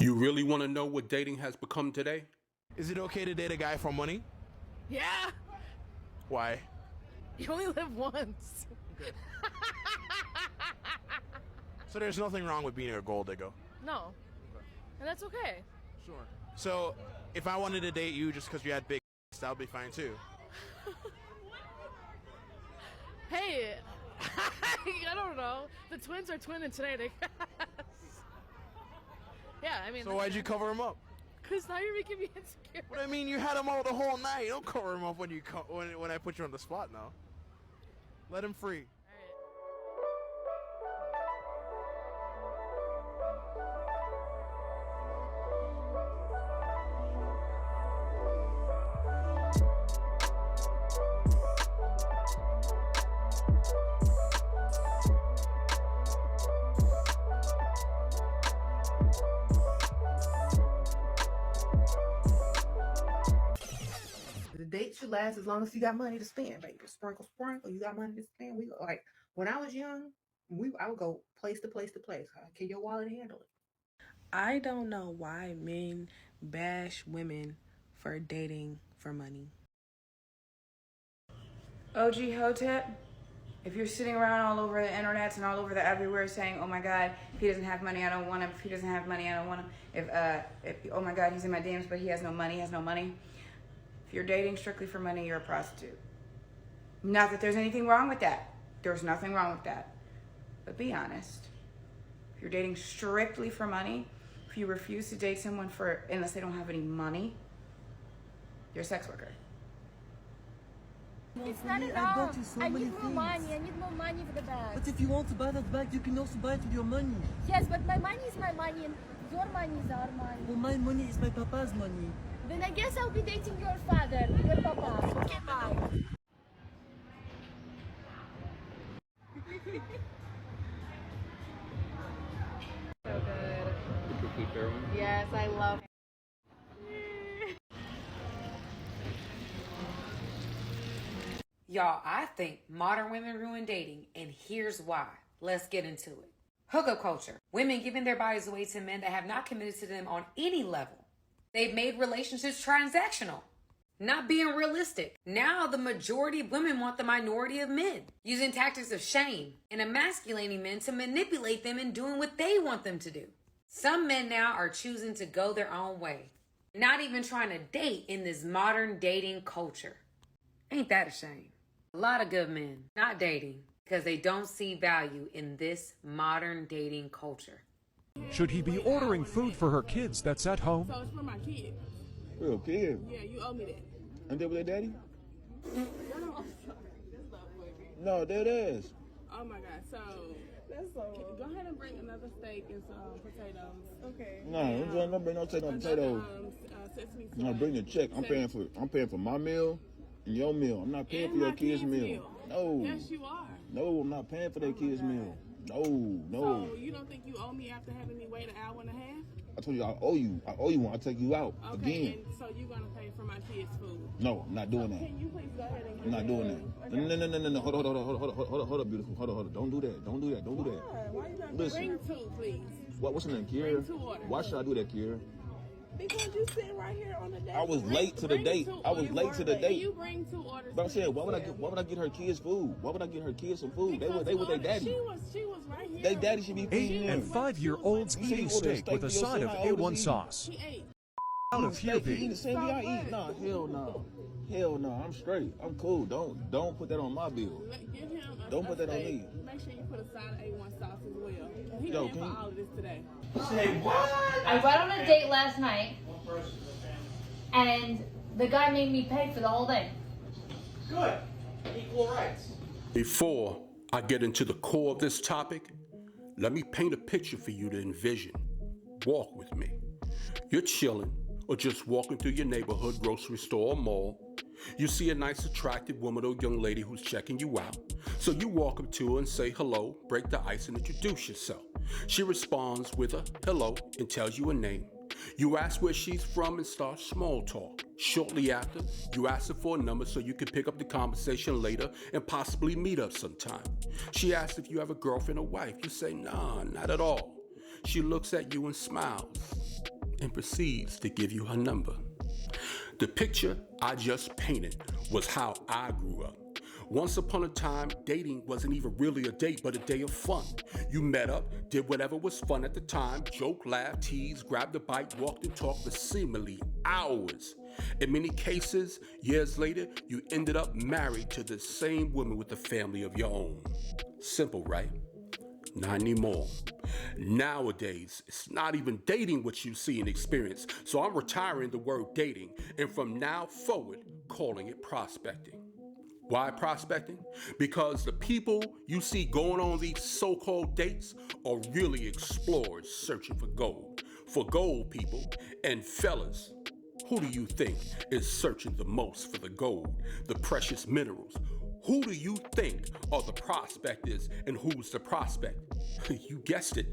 You really want to know what dating has become today? Is it okay to date a guy for money? Yeah, Why? you only live once. So there's nothing wrong with being a gold digger. No, and that's okay. Sure. So if I wanted to date you just because you had big, that would be fine too. Hey, I don't know. The twins are twinning today, I guess. Yeah, I mean. So why'd you cover him up? Because now you're making me insecure. What I mean, you had him out the whole night. Don't cover him up when I put you on the spot now. Let him free. The date should last as long as you got money to spend, baby. Sprinkle, sprinkle. You got money to spend. We go, like when I was young, I would go place to place to place. Can your wallet handle it? I don't know why men bash women for dating for money. OG Hotep, if you're sitting around all over the internet and all over the everywhere saying, oh my God, if he doesn't have money, I don't want him. If he doesn't have money, I don't want him. If oh my God, he's in my DMs, but he has no money, If you're dating strictly for money, you're a prostitute. Not that there's anything wrong with that. There's nothing wrong with that. But be honest. If you're dating strictly for money, if you refuse to date someone unless they don't have any money, you're a sex worker. It's not enough. I need more money. I need more money for the bag. But if you want to buy that bag, you can also buy it with your money. Yes, but my money is my money and your money is our money. Well, my money is my papa's money. Then I guess I'll be dating your father, your papa. Okay, bye. So good. Yes, I love it. Y'all, I think modern women ruin dating, and here's why. Let's get into it. Hookup culture. Women giving their bodies away to men that have not committed to them on any level. They've made relationships transactional, not being realistic. Now the majority of women want the minority of men, using tactics of shame and emasculating men to manipulate them in doing what they want them to do. Some men now are choosing to go their own way, not even trying to date in this modern dating culture. Ain't that a shame? A lot of good men not dating because they don't see value in this modern dating culture. Should he be ordering food for her kids that's at home? So it's for my kids. Real kid? Yeah, you owe me that. And they with their daddy? No, that is. Oh my God, so go ahead and bring another steak and some potatoes. Okay. No, don't bring no steak, no potatoes. Sesame sauce. No, bring the check. I'm paying for my meal and your meal. I'm not paying for your kids' meal. No. Yes, you are. No, I'm not paying for their kids' meal. No. So you don't think you owe me after having me wait an hour and a half? I told you I owe you. I owe you one. I'll take you out again. And so you're gonna pay for my kids' food? No, I'm not doing that. Can you please go ahead and I'm not doing that. No. Hold up, beautiful. Hold up. Don't do that. Why you not bring two, please? What's her name, Kiera? Bring 2 orders. Why should I do that, Kiera? Because you sitting right here on the date. I was late to the date. You bring 2 orders. But I'm saying, why would I get her kids food? Why would I get her kids some food? Because they with their daddy. She was right here. Their daddy should be feeding 8 them. and 5-year-olds eating steak with a side of A1 sauce. She ate. Out of here, Eating the B. same thing I eat? Nah, hell no. I'm straight. I'm cool. Don't put that on my bill. Give him Don't put that on me. Make sure you put a side of A1 sauce as well. He Yo, paid for all of this today. Say what? I went on a date last night, and the guy made me pay for the whole thing. Good. Equal rights. Before I get into the core of this topic, let me paint a picture for you to envision. Walk with me. You're chilling or just walking through your neighborhood grocery store or mall. You see a nice, attractive woman or young lady who's checking you out. So you walk up to her and say hello, break the ice, and introduce yourself. She responds with a hello and tells you a name. You ask where she's from and start small talk. Shortly after, you ask her for a number so you can pick up the conversation later and possibly meet up sometime. She asks if you have a girlfriend or wife. You say, nah, not at all. she looks at you and smiles and proceeds to give you her number. The picture I just painted was how I grew up. Once upon a time, dating wasn't even really a date, but a day of fun. You met up, did whatever was fun at the time, joked, laughed, teased, grabbed a bite, walked and talked for seemingly hours. In many cases, years later, you ended up married to the same woman with a family of your own. Simple, right? Not anymore. Nowadays, it's not even dating what you see and experience, so I'm retiring the word dating, and from now forward, calling it prospecting. Why prospecting? Because the people you see going on these so-called dates are really explorers searching for gold, people. And fellas, who do you think is searching the most for the gold, the precious minerals? Who do you think are the prospectors and who's the prospect? You guessed it.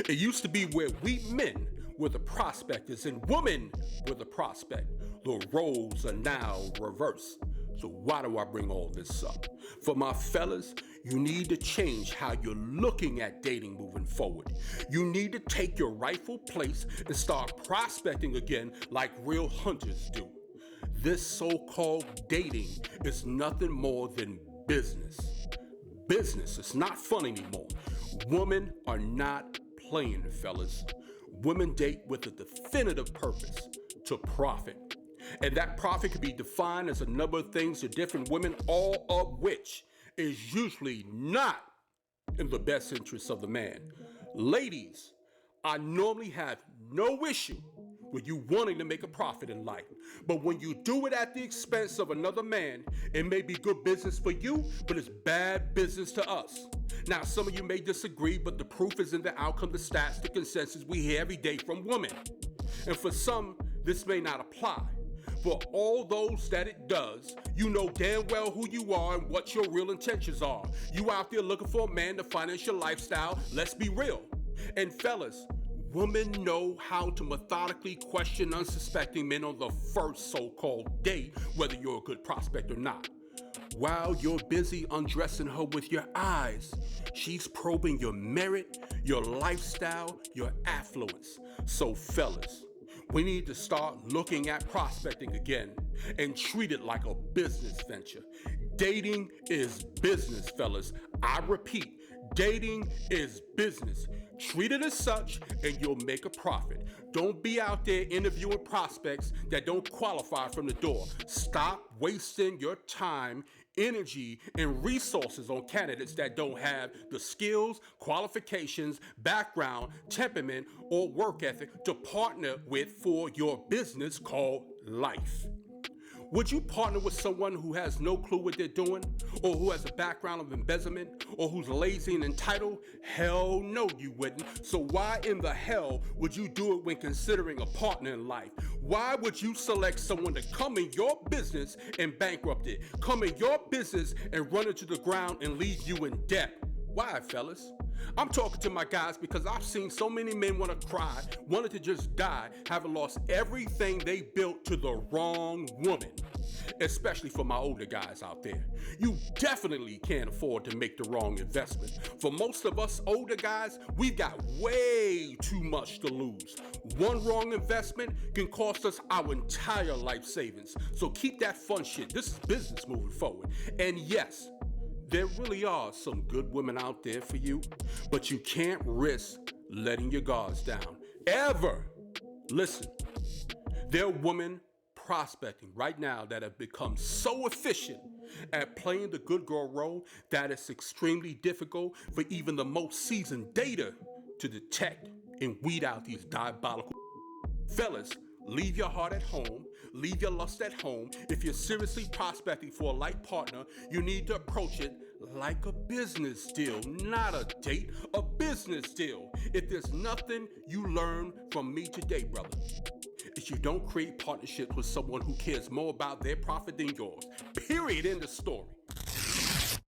It used to be where we men were the prospectors and women were the prospect. The roles are now reversed. So why do I bring all this up? For my fellas, you need to change how you're looking at dating moving forward. You need to take your rightful place and start prospecting again like real hunters do. This so-called dating is nothing more than business. Business, it's not fun anymore. Women are not playing, fellas. Women date with a definitive purpose, to profit. And that profit can be defined as a number of things to different women, all of which is usually not in the best interest of the man. Ladies, I normally have no issue with you wanting to make a profit in life. But when you do it at the expense of another man, it may be good business for you, but it's bad business to us. Now, some of you may disagree, but the proof is in the outcome, the stats, the consensus we hear every day from women. And for some, this may not apply. For all those that it does, you know damn well who you are and what your real intentions are. You out there looking for a man to finance your lifestyle, let's be real. And fellas, women know how to methodically question unsuspecting men on the first so-called date, whether you're a good prospect or not. While you're busy undressing her with your eyes, she's probing your merit, your lifestyle, your affluence. So fellas, we need to start looking at prospecting again and treat it like a business venture. Dating is business, fellas. I repeat, dating is business. Treat it as such and you'll make a profit. Don't be out there interviewing prospects that don't qualify from the door. Stop wasting your time, energy, and resources on candidates that don't have the skills, qualifications, background, temperament, or work ethic to partner with for your business called life. Would you partner with someone who has no clue what they're doing, or who has a background of embezzlement, or who's lazy and entitled? Hell no, you wouldn't. So why in the hell would you do it when considering a partner in life? Why would you select someone to come in your business and bankrupt it, come in your business and run it to the ground and leave you in debt? Why, fellas? I'm talking to my guys because I've seen so many men want to cry, wanted to just die, having lost everything they built to the wrong woman. Especially for my older guys out there. You definitely can't afford to make the wrong investment. For most of us older guys, we've got way too much to lose. One wrong investment can cost us our entire life savings. So keep that fun shit. This is business moving forward. And yes, there really are some good women out there for you, but you can't risk letting your guards down. Ever. Listen, there are women prospecting right now that have become so efficient at playing the good girl role that it's extremely difficult for even the most seasoned dater to detect and weed out these diabolical. Fellas, leave your heart at home. Leave your lust at home. If you're seriously prospecting for a life partner, you need to approach it like a business deal, not a date, a business deal. If there's nothing you learn from me today, brother, it's you don't create partnerships with someone who cares more about their profit than yours. Period. End of story.